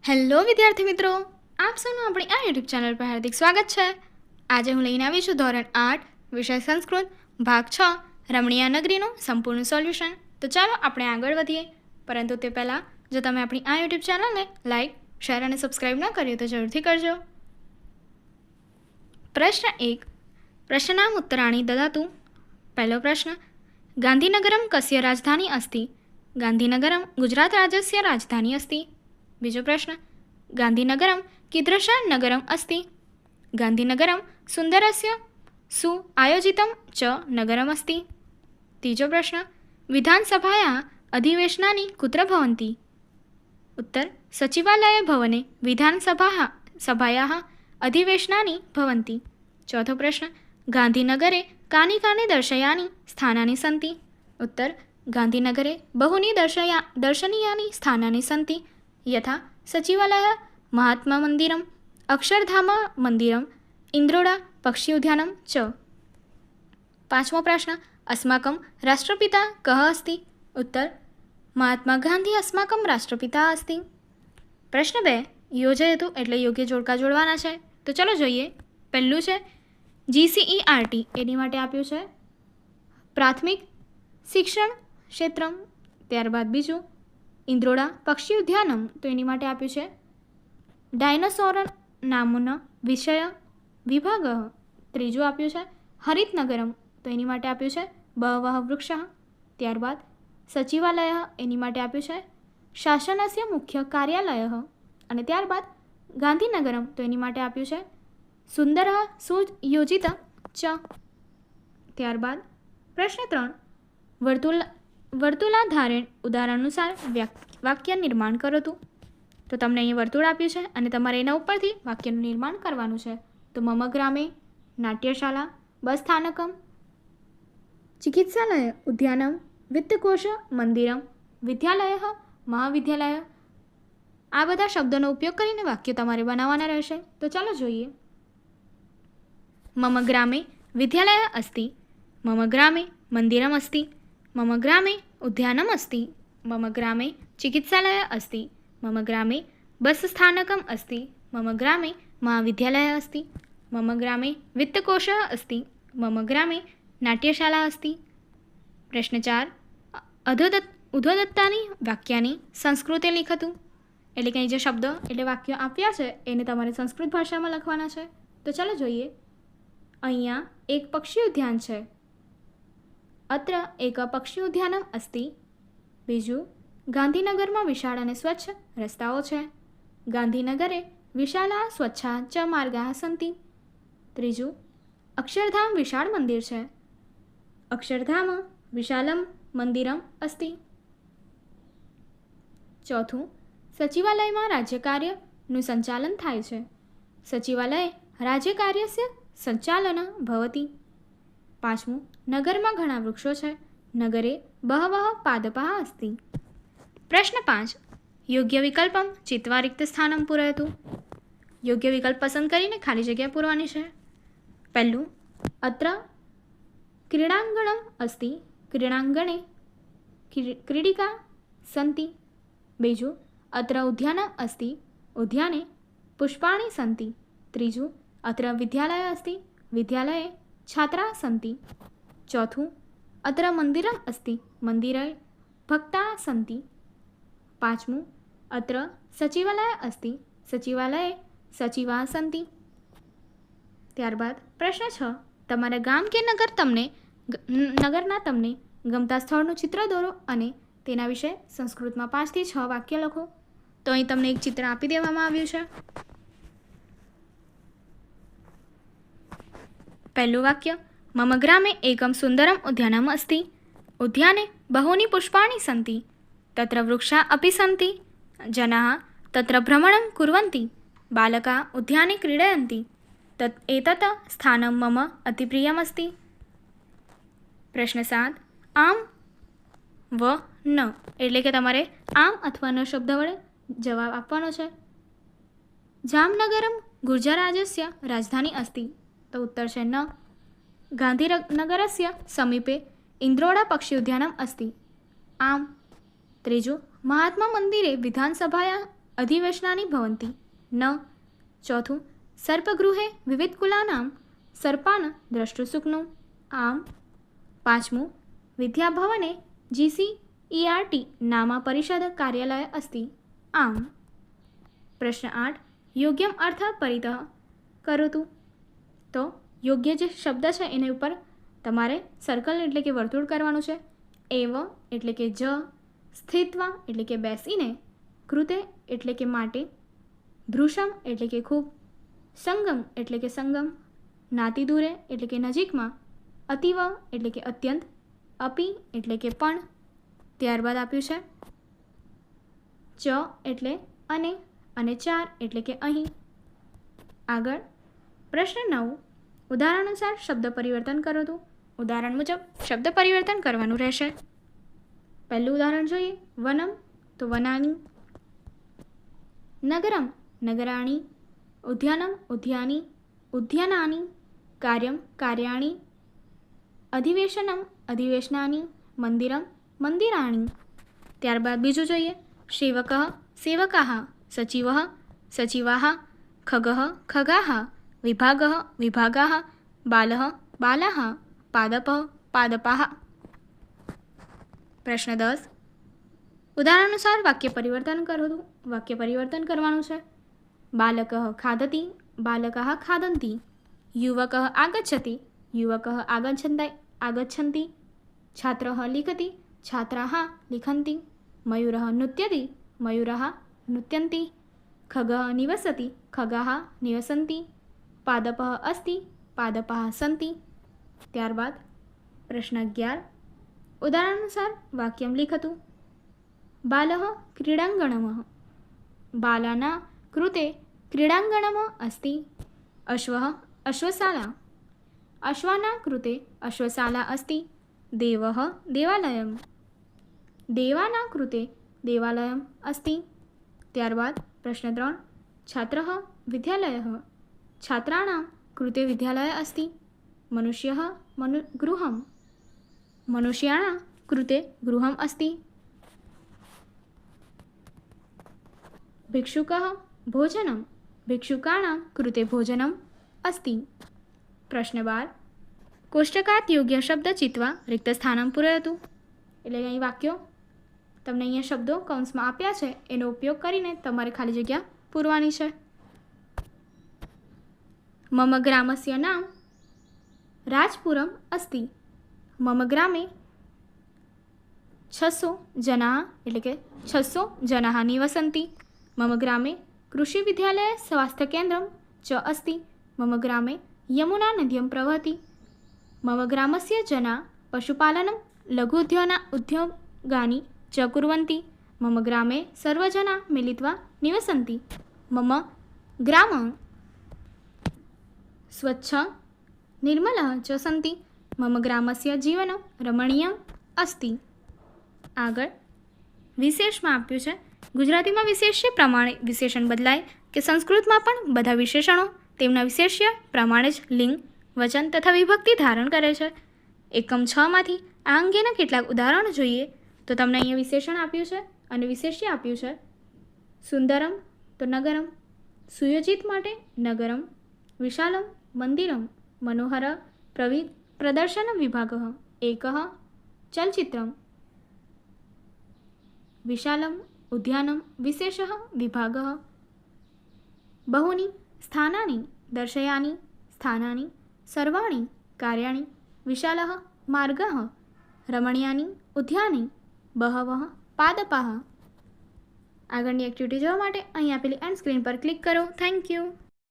Hello વિદ્યાર્થી મિત્રો, આપ સૌનું આપણી આ યુટ્યુબ ચેનલ પર હાર્દિક સ્વાગત છે. આજે હું લઈને આવી છું ધોરણ 8 વિષય સંસ્કૃત ભાગ 6 રમણીયા નગરીનું સંપૂર્ણ સોલ્યુશન. તો ચાલો આપણે આગળ વધીએ. પરંતુ તે પહેલાં જો તમે આપણી આ યુટ્યુબ ચેનલને લાઇક, શેર અને સબસ્ક્રાઈબ ન કર્યું તો જરૂરથી કરજો. પ્રશ્ન 1. પ્રશ્નામ ઉત્તરાણી દદાતુ. પહેલો પ્રશ્ન, ગાંધીનગરમ કસ્ય રાજધાની અસ્તિ? ગાંધીનગરમ ગુજરાત રાજ્યસ્ય રાજધાની અસ્તિ. બીજો પ્રશ્ન, ગાંધીનગરમ कीदृशं नगरम् अस्ति? गांधीनगरं सुन्दरस्य सु आयोजितं च नगरम् अस्ति. तीजो प्रश्न, विधानसभायाः अधिवेशनानि कुत्र भवन्ति? उत्तर, सचिवालये भवने विधानसभायाः अधिवेशनानि भवन्ति. चौथो प्रश्न, गांधीनगरे कानि कानि स्थानानि सन्ति? उत्तर, गांधीनगरे बहूनि दर्शनीयानि स्थानानि सन्ति, यथा सचिवालयः, महात्मा मंदिरम, अक्षरधाम मंदिरम, इंद्रोड़ा पक्षी उद्यानम च. पांचमो प्रश्न, अस्माकं राष्ट्रपिता कः अस्ति? उत्तर, महात्मा गांधी अस्माकं राष्ट्रपिता अस्ति. प्रश्न 2, योजयतु એટલે યોગ્ય જોડકા જોડવાના છે. તો ચલો જોઈએ. પહેલું છે GCERT, એની માટે આપ્યું છે પ્રાથમિક શિક્ષણ ક્ષેત્રમ. ત્યારબાદ બીજું इंद्रोड़ा पक्षी उद्यानम, तो एनी माटे आप्युं छे डायनोसोर नामनो विषय विभाग. त्रीजું आप्युं छे हरितनगरम, तो एनी माटे आप्युं छे बहवः वृक्षः. त्यारबाद सचिवालय, एनी माटे आप्युं छे शासनस्य मुख्य कार्यालयः. अने त्यारबाद गांधीनगरम, तो एनी माटे आप्युं छे सुंदरः सुयोजित च. त्यारबाद प्रश्न 3, વર્તુળાધારે ઉદાહરણાનુસાર વાક્ય નિર્માણ કરો. તો તમને અહીં વર્તુળ આપ્યું છે અને તમારે એના ઉપરથી વાક્યનું નિર્માણ કરવાનું છે. તો મમ ગ્રામે નાટ્યશાલા, બસ સ્થાનકમ, ચિકિત્સાલય, ઉદ્યાનમ, વિત્તકોશ, મંદિરમ, વિદ્યાલય, મહાવિદ્યાલય. આ બધા શબ્દોનો ઉપયોગ કરીને વાક્ય તમારે બનાવવાના રહેશે. તો ચાલો જોઈએ. મમ ગ્રામે વિદ્યાલય અસ્તિ, મમ ગ્રામે મંદિરમ અસ્તિ, मम ग्रामे उद्यानम् अस्ति, मम ग्रामे चिकित्सालयः अस्ति, मम ग्रामे बस् स्थानकम् अस्ति, मम ग्रामे महाविद्यालयः अस्ति, मम ग्रामे वित्तकोशः अस्ति, मम ग्रामे नाट्यशाला अस्ति. प्रश्न 4, उद्धोदत्तानि वाक्यानि संस्कृते लिखतु. એટલે કે જે શબ્દ એટલે વાક્યો આપ્યા છે એને તમારે સંસ્કૃત ભાષામાં લખવાના છે. તો ચાલો જોઈએ. અહીંયા એક પક્ષી ઉદ્યાન છે. अत्र एक पक्षी उद्यानम अस्ति. बीजू, गांधीनगर में विशाल और स्वच्छ रस्ताओं छे. गांधीनगरे विशाला स्वच्छा च मार्गाः सन्ति. त्रीजू, अक्षरधाम विशाल मंदिर छे. अक्षरधाम विशालम मंदिरम अस्ति. चौथुं, सचिवालय में राज्य कार्यनु संचालन थाय छे. सचिवालय राज्य कार्यस्य संचालन भवति. पांचमું, नगर में घणा वृक्षों है. नगरे बहवः पादपाः अस्ति. प्रश्न 5, योग्य विकल्पम चित्वा रिक्त स्थानं पूरयतु. योग्य विकल्प पसंद करीने खाली जग्या पूरवानी है. पहलू, अत्र क्रीडांगणम् अस्ति. क्रीडांगणे क्रीडिका सन्ति. बीजू, अत्र उद्यानम् अस्ति. उद्याने पुष्पाणि सन्ति. त्रीजू, अत्र विद्यालयः अस्ति. विद्यालये छात्राः सन्ति. चौथुं, अत्र मंदिरम् अस्ति. मंदिरे भक्ताः सन्ति. पांचमुं, अत्र सचिवालयः अस्ति. सचिवालये सचिवाः सन्ति. त्यारबाद प्रश्न 6, तमारा गाम के नगरना तमने गमता स्थळનું चित्र દોરો અને તેના વિશે સંસ્કૃતમાં 5 થી 6 વાક્ય લખો. તો અહીં તમને એક ચિત્ર આપી દેવામાં આવ્યું છે. પહેલું વાક્ય, मम ग्रामे एकं सुन्दरम् उद्यानम् अस्ति. उद्याने बहूनि पुष्पाणि सन्ति. तत्र वृक्षाः अपि सन्ति. जनाः तत्र भ्रमणं कुर्वन्ति. बालकाः उद्याने क्रीडयन्ति. एतत् स्थानं मम अतिप्रियमस्ति. प्रश्न 7, आम व न એટલે કે તમારે આમ અથવા ન શબ્દ વડે જવાબ આપવાનો છે. જામનગરમ ગુર્જરરાજસ્ય રાજધાની અસ્તિ. તો ઉત્તર છે ન. गांधीनगरस्य समीपे इंद्रोड़ा पक्षी उद्यानम् अस्ति. आम. त्रीजु, महात्मा मंदिरे अधिवेशनानि भवन्ति न। चौथुं सर्पगृहे विविधकुलानां सर्पान् द्रष्टुं शक्नुम् आम्। पांचमुं विद्याभवने GCERT नाम परिषद कार्यालय अस्ति आम्। प्रश्न 8 योग्यम अर्थ परितः करोतु। तो योग्य जे शब्द है एना पर तमारे सर्कल एटले के वर्तुळ करवानुं छे। एव एटले के ज, स्थित्वा एटले के बेसीने, कृते एटले के माटे, भ्रूषम एटले के खूब, संगम एटले के संगम, नाती दूरे एटले के नजीकमां, अतीव एटले के अत्यंत, अपि एटले के पण। त्यारबाद आप्युं छे च एटले अने चार एटले के અહીં। આગળ પ્રશ્ન 9 ઉદાહરણ અનુસાર શબ્દ પરિવર્તન કરો તો ઉદાહરણ મુજબ શબ્દ પરિવર્તન કરવાનું રહેશે। પહેલું ઉદાહરણ જોઈએ વનમ તો વનાની, નગરમ નગરાણી, ઉદ્યાનમ ઉદ્યાની, ઉદ્યાનાની, કાર્યમ કાર્યાણી, અધિવેશનમ અધિવેશનાની, મંદિરમ મંદિરાણી। ત્યારબાદ બીજું જોઈએ સેવકઃ સેવકાः, सचिवः सचिवाः, खगः खगाः, विभागः विभागाः, बालः बालाः, पादपः पादपाः। प्रश्न 10 उदाहरणानुसार वाक्य परिवर्तन करो तो वाक्य परिवर्तन करवानुं छे। बालकः खादति, बालकाः खादन्ति, युवकः आगच्छति, युवकः आगच्छन्ति, छात्रः लिखति, छात्राः लिखन्ति, मयूरः नृत्यति, मयूराः नृत्यन्ति, खगः निवसति, खगाः निवसन्ति, पादपः अस्ति, पादपाः सन्ति। त्यारबाद प्रश्न 11 उदाहरणानुसार वाक्यं लिखतु। बालः क्रीडाङ्गणमः, बालानां कृते क्रीडाङ्गणम् अस्ति। अश्वः अश्वशाला, अश्वानां कृते अश्वशाला अस्ति। देवः देवालयं, देवानां कृते देवालयम् अस्ति। त्यारबाद प्रश्न 3 छात्रः विद्यालयः, छात्राणां कृते विद्यालयः अस्ति। मनुष्यः गृहं, मनुष्याणां कृते गृहम् अस्ति। भिक्षुकः भोजनं, भिक्षुकाणां कृते भोजनम् अस्ति। प्रश्न 12 कोष्टकात् योग्य शब्द चित्वा रिक्तस्थानं पूरयतु। એટલે અહીં વાક્યો તમને અહીંયા શબ્દો કૌંસમાં આપ્યા છે એનો ઉપયોગ કરીને તમારે ખાલી જગ્યા પૂરવાની છે। મમ ગ્રામસ્ય નામ રાજપુરમ अस्ति। મમ ગ્રામે 600 જનાः એટલે કે 600 જનાः નિવસन्ति। મમ ગ્રામે કૃષિ વિદ્યાલય સ્વાસ્થ્ય કેન્દ્રમ ચ अस्ति। મમ ગ્રામે યમુના નદ્યં પ્રવહતિ। મમ ગ્રામસ્ય જનાः પશુપાલनं લઘુ ઉદ્યોગાनि च कुर्वन्ति। मम ग्रामे सर्वजना मिलित्वा निवसन्ति। मम ग्राम स्वच्छ निर्मलः च सन्ति। मम ग्रामस्य जीवनं रमणीयम् अस्ति। आगळ विशेषमां आप्युं छे। गुजरातीमां विशेष्य प्रमाणे विशेषण बदलाय के संस्कृतमां पण बधा विशेषणो तेमना विशेष्य प्रमाणे ज लिंग वचन तथा विभक्ति धारण करे छे। एकम 6 मांथी आ अंगेना કેટલાક ઉદાહરણ જોઈએ तो तमने अहीं विशेषण आप्युं छे अने विशेष्य आप्युं छे। सुंदरम तो नगरम, सुयोजित माटे नगरम, विशालम मंदिरम, मनोहर प्रदर्शन विभागः, एकः चलचित्रम, विशालम उद्यानम, विशेषः विभागः, बहूनि स्थानानि दर्शयानि, स्थानानि सर्वाणि कार्याणि, विशालः मार्गः, रमणीयानि उद्यानि, बहवः पादपाः। આગળની એક્ટિવિટી જોવા માટે અહીં આપેલી એન્ડ સ્ક્રીન પર ક્લિક કરો। Thank you.